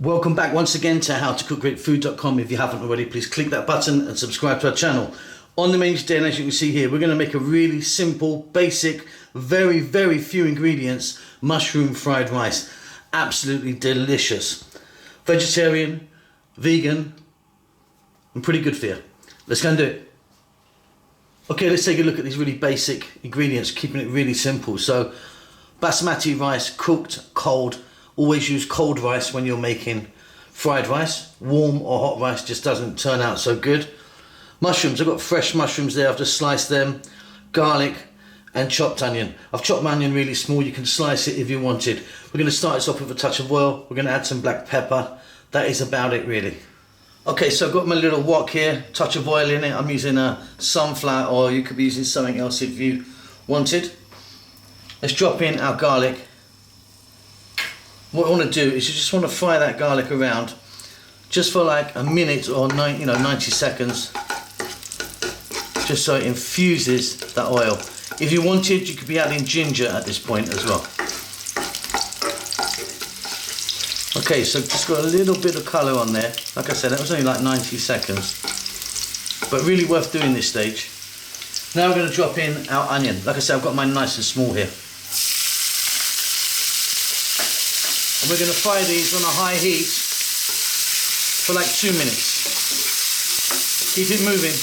Welcome back once again to howtocookgreatfood.com. If you haven't already, please click that button and subscribe to our channel. On the menu today, and as you can see here, we're going to make a really simple, basic, very few ingredients mushroom fried rice. Absolutely delicious. Vegetarian, vegan, and pretty good for you. Let's go and do it. Okay, let's take a look at these really basic ingredients, keeping it really simple. So, basmati rice, cooked, cold. Always use cold rice when you're making fried rice. Warm or hot rice just doesn't turn out so good. Mushrooms, I've got fresh mushrooms there, I've just sliced them. Garlic and chopped onion. I've chopped my onion really small, you can slice it if you wanted. We're going to start this off with a touch of oil. We're going to add some black pepper. That is about it really. Okay, so I've got my little wok here, touch of oil in it. I'm using a sunflower oil, you could be using something else if you wanted. Let's drop in our garlic. What I want to do is you just want to fry that garlic around just for like a minute or 90 seconds, just so it infuses that oil. If you wanted, you could be adding ginger at this point as well. Okay, so just got a little bit of colour on there. Like I said, that was only like 90 seconds, but really worth doing this stage. Now we're going to drop in our onion. Like I said, I've got mine nice and small here. And we're going to fry these on a high heat for like 2 minutes. Keep it moving.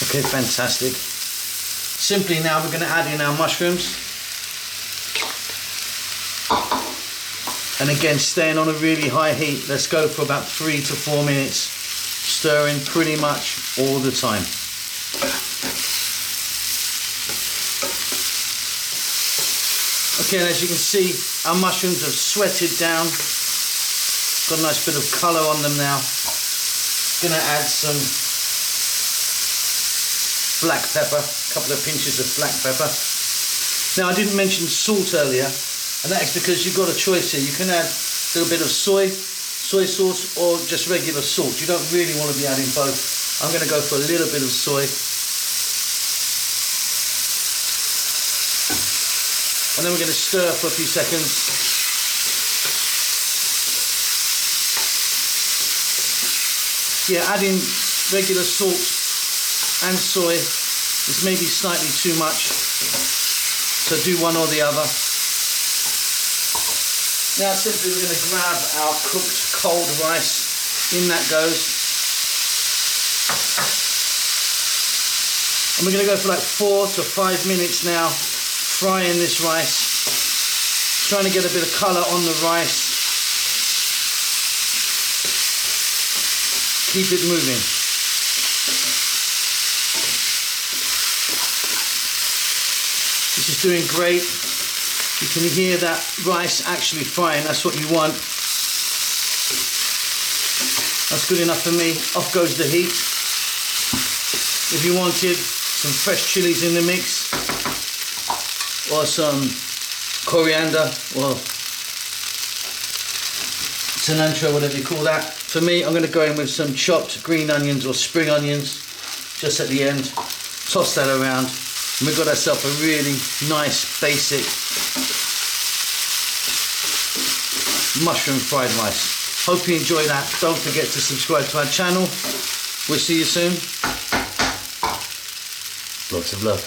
Okay, fantastic. Simply now we're going to add in our mushrooms. And again, staying on a really high heat. Let's go for about 3 to 4 minutes. Stirring pretty much all the time. Okay, and as you can see, our mushrooms have sweated down. Got a nice bit of colour on them now. Gonna add some black pepper, a couple of pinches of black pepper. Now, I didn't mention salt earlier, and that is because you've got a choice here. You can add a little bit of soy sauce, or just regular salt. You don't really want to be adding both. I'm gonna go for a little bit of soy. And then we're going to stir for a few seconds. Yeah, adding regular salt and soy is maybe slightly too much, so do one or the other. Now simply we're going to grab our cooked cold rice. In that goes. And we're going to go for like 4 to 5 minutes now. Frying this rice, trying to get a bit of colour on the rice. Keep it moving. This is doing great. You can hear that rice actually frying, that's what you want. That's good enough for me. Off goes the heat. If you wanted some fresh chilies in the mix, or some coriander or cilantro, whatever you call that. For me, I'm going to go in with some chopped green onions or spring onions just at the end. Toss that around, and we've got ourselves a really nice basic mushroom fried rice. Hope you enjoy that. Don't forget to subscribe to our channel. We'll see you soon. Lots of love.